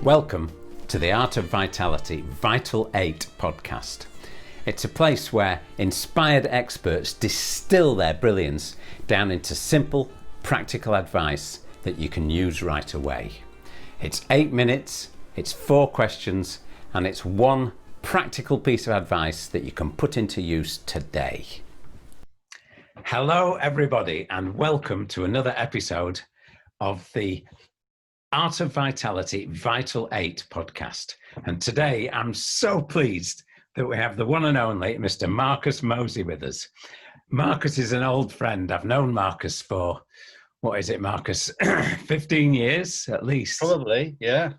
Welcome to the Art of Vitality Vital 8 podcast. It's a place where inspired experts distill their brilliance down into simple, practical advice that you can use right away. It's 8 minutes, it's 4 questions, and it's one practical piece of advice that you can put into use today. Hello, everybody, and welcome to another episode of the Art of Vitality Vital 8 podcast. And today I'm so pleased that we have the one and only Mr. Marcus Mosey with us. Marcus is an old friend. I've known Marcus for, what is it, Marcus? 15 years at least. Probably, yeah.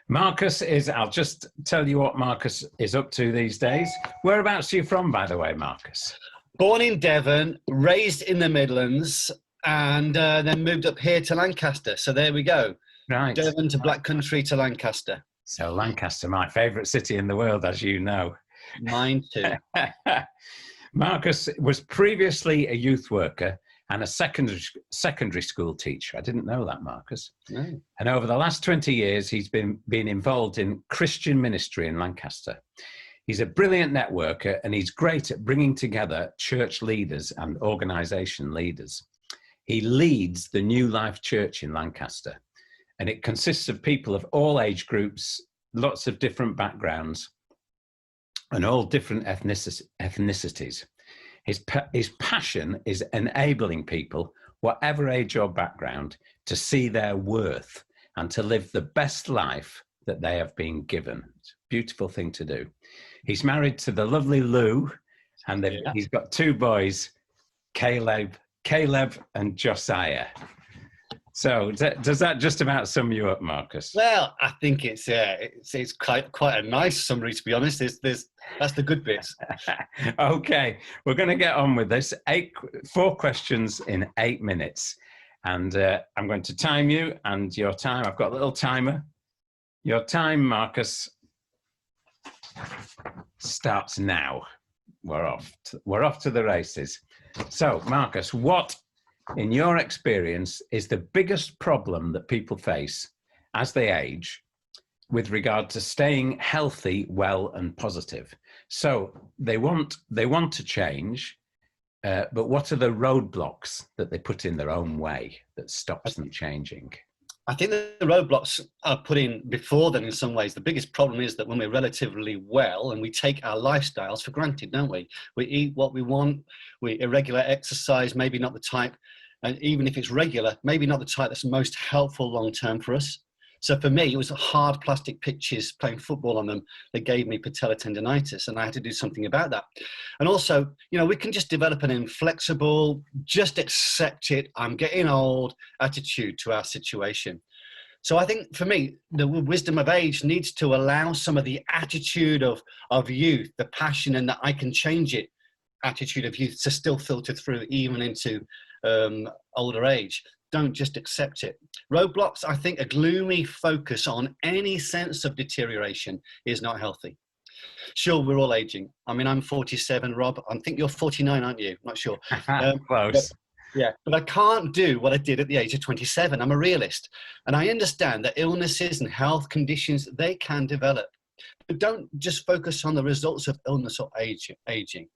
Marcus is, I'll just tell you what Marcus is up to these days. Whereabouts are you from, by the way, Marcus? Born in Devon, raised in the Midlands, and then moved up here to Lancaster. So there we go. Right. Devon to Black Country to Lancaster. So Lancaster, my favourite city in the world, as you know. Mine too. Marcus was previously a youth worker and a secondary school teacher. I didn't know that, Marcus. No. And over the last 20 years, he's been involved in Christian ministry in Lancaster. He's a brilliant networker and he's great at bringing together church leaders and organisation leaders. He leads the New Life Church in Lancaster, and it consists of people of all age groups, lots of different backgrounds, and all different ethnicities. His passion is enabling people, whatever age or background, to see their worth and to live the best life that they have been given. It's a beautiful thing to do. He's married to the lovely Lou, and he's got 2 boys, Caleb and Josiah. So does that just about sum you up, Marcus? Well, I think it's quite a nice summary, to be honest. That's the good bits. Okay, we're going to get on with this. 4 questions in 8 minutes. And I'm going to time you and your time. I've got a little timer. Your time, Marcus, starts now. We're off to the races. So, Marcus, what, in your experience, is the biggest problem that people face as they age with regard to staying healthy, well, and positive? So they want to change, but what are the roadblocks that they put in their own way that stops them changing? I think the roadblocks are put in before then in some ways. The biggest problem is that when we're relatively well and we take our lifestyles for granted, don't we? We eat what we want, we irregular exercise, maybe not the type, and even if it's regular, maybe not the type that's most helpful long-term for us. So for me, it was hard plastic pitches, playing football on them, that gave me patellar tendonitis, and I had to do something about that. And also, we can just develop an inflexible, just accept it, I'm getting old attitude to our situation. So I think for me, the wisdom of age needs to allow some of the attitude of youth, the passion and that I can change it attitude of youth to still filter through even into older age. Don't just accept it. Roadblocks, I think a gloomy focus on any sense of deterioration is not healthy. Sure, we're all aging. I mean, I'm 47, Rob. I think you're 49, aren't you? Not sure. Close. But I can't do what I did at the age of 27. I'm a realist. And I understand that illnesses and health conditions, they can develop. But don't just focus on the results of illness or aging.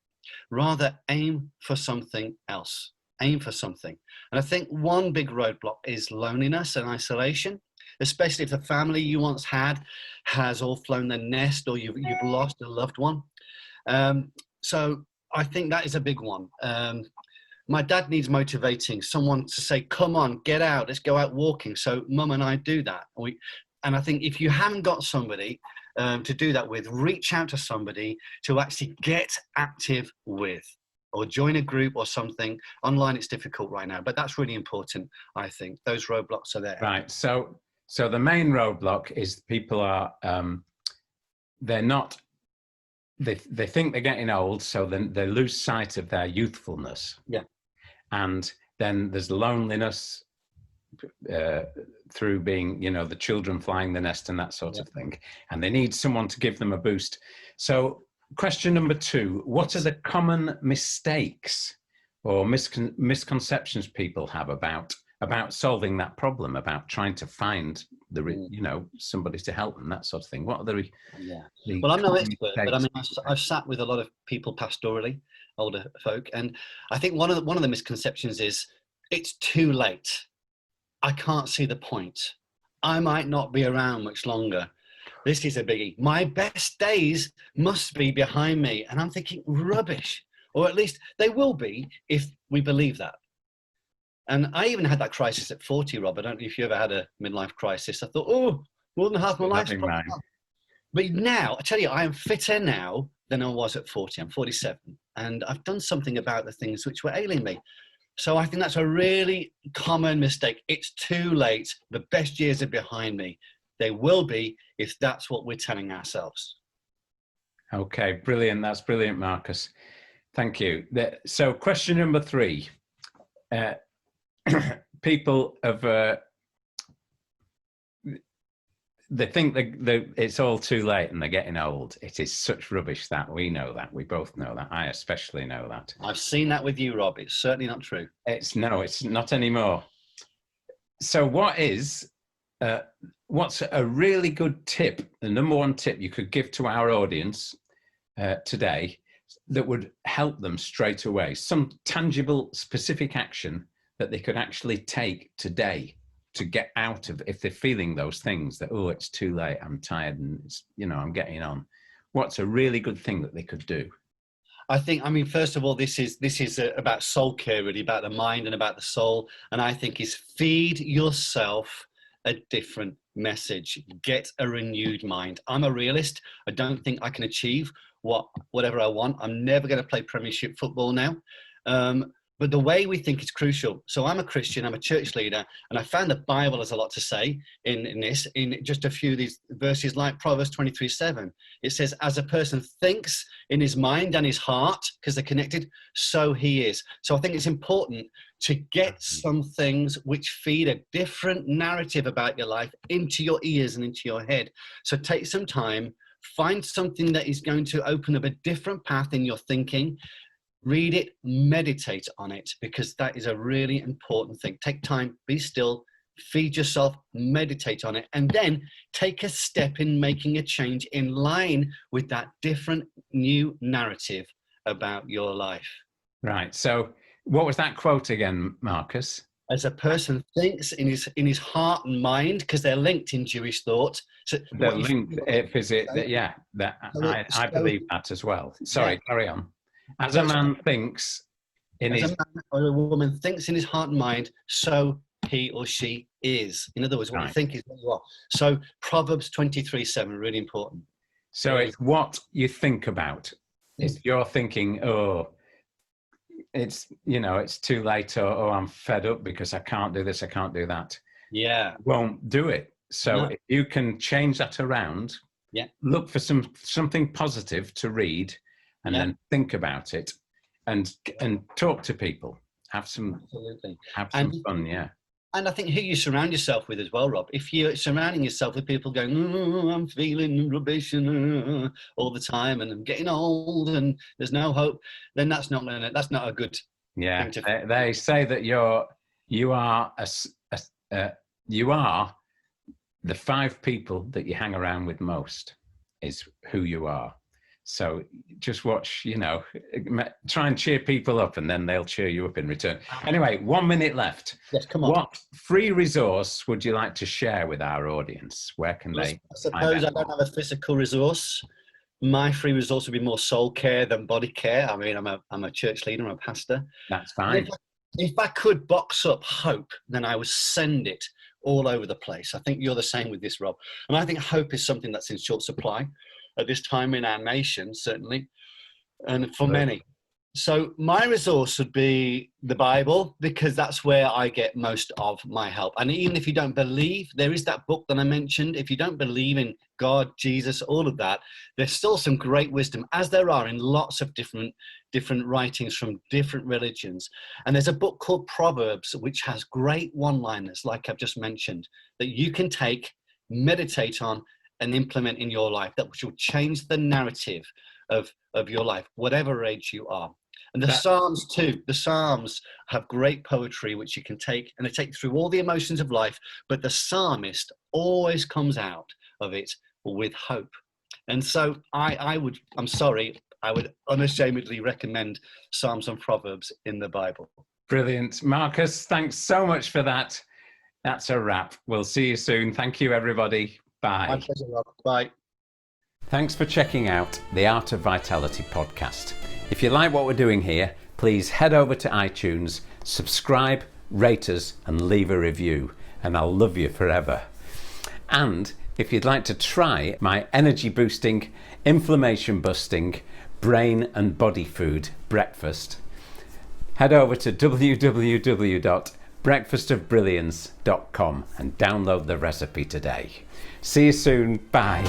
Rather, aim for something else. Aim for something. And I think one big roadblock is loneliness and isolation, especially if the family you once had has all flown their nest or you've lost a loved one. So I think that is a big one. My dad needs motivating, someone to say, come on, get out, let's go out walking. So Mum and I do that. And I think if you haven't got somebody to do that with, reach out to somebody to actually get active with, or join a group or something. Online, it's difficult right now, but that's really important, I think. Those roadblocks are there. Right. So the main roadblock is people are, they think they're getting old, so then they lose sight of their youthfulness. Yeah. And then there's loneliness through being, the children flying the nest and that sort of thing. And they need someone to give them a boost. So question number 2, what are the common mistakes or misconceptions people have about about solving that problem, about trying to find somebody to help them, that sort of thing? What are the Well, I'm no expert, but I mean, mistakes? I've sat with a lot of people pastorally, older folk, and I think one of the misconceptions is it's too late. I can't see the point. I might not be around much longer. This is a biggie. My best days must be behind me. And I'm thinking, rubbish. Or at least they will be if we believe that. And I even had that crisis at 40, Rob. I don't know if you ever had a midlife crisis. I thought, oh, more than half my life's probably gone. But now, I tell you, I am fitter now than I was at 40. I'm 47. And I've done something about the things which were ailing me. So I think that's a really common mistake. It's too late. The best years are behind me. They will be if that's what we're telling ourselves. Okay, brilliant. That's brilliant, Marcus. Thank you. So question number 3. People have, they think that it's all too late and they're getting old. It is such rubbish that. We know that. We both know that. I especially know that. I've seen that with you, Rob. It's certainly not true. It's not anymore. So what's a really good tip, the number 1 tip you could give to our audience today that would help them straight away? Some tangible, specific action that they could actually take today to get out of, if they're feeling those things that, oh, it's too late, I'm tired, and it's, I'm getting on. What's a really good thing that they could do? I mean, first of all, this is about soul care, really, about the mind and about the soul. And I think is feed yourself a different message. Get a renewed mind. I'm a realist. I don't think I can achieve whatever I want. I'm never going to play Premiership football now. But the way we think is crucial. So I'm a Christian, I'm a church leader, and I found the Bible has a lot to say in just a few of these verses, like Proverbs 23:7. It says, as a person thinks in his mind and his heart, because they're connected, so he is. So I think it's important to get some things which feed a different narrative about your life into your ears and into your head. So take some time, find something that is going to open up a different path in your thinking. Read it, meditate on it, because that is a really important thing. Take time, be still, feed yourself, meditate on it, and then take a step in making a change in line with that different new narrative about your life. Right. So what was that quote again, Marcus? As a person thinks in his heart and mind, because they're linked in Jewish thought. So they're linked, yeah, I believe that as well. Sorry, yeah. Carry on. As a man thinks in his... a man or a woman thinks in his heart and mind, so he or she is. In other words, what you think is what you are. So Proverbs 23:7, really important. So it's what you think about. If you're thinking, oh, it's too late, or oh, I'm fed up because I can't do this, I can't do that. Yeah. Won't do it. So if you can change that around, look for something positive to read, and then think about it, and talk to people. Have some fun, yeah. And I think who you surround yourself with as well, Rob. If you're surrounding yourself with people going, oh, I'm feeling rubbish all the time, and I'm getting old, and there's no hope, then that's not a good. Yeah, they say that you are the 5 people that you hang around with most is who you are. So just watch, try and cheer people up, and then they'll cheer you up in return. Anyway, 1 minute left. Yes, come on. What free resource would you like to share with our audience? Where can they? I suppose I don't have a physical resource. My free resource would be more soul care than body care. I mean, I'm a church leader, I'm a pastor. That's fine. If I could box up hope, then I would send it all over the place. I think you're the same with this, Rob. And I think hope is something that's in short supply at this time in our nation, certainly, and for many. So my resource would be the Bible, because that's where I get most of my help. And even if you don't believe, there is that book that I mentioned. If you don't believe in God, Jesus, all of that, there's still some great wisdom, as there are in lots of different writings from different religions. And there's a book called Proverbs, which has great one-liners, like I've just mentioned, that you can take, meditate on, and implement in your life, that which will change the narrative of your life, whatever age you are. And the Psalms too. The Psalms have great poetry, which you can take, and they take through all the emotions of life. But the psalmist always comes out of it with hope. And so I would unashamedly recommend Psalms and Proverbs in the Bible. Brilliant. Marcus, thanks so much for that. That's a wrap. We'll see you soon. Thank you, everybody. Bye. My pleasure, Rob. Bye. Thanks for checking out the Art of Vitality podcast. If you like what we're doing here, please head over to iTunes, subscribe, rate us, and leave a review, and I'll love you forever. And if you'd like to try my energy boosting, inflammation busting, brain and body food breakfast, head over to www.breakfastofbrilliance.com and download the recipe today. See you soon. Bye.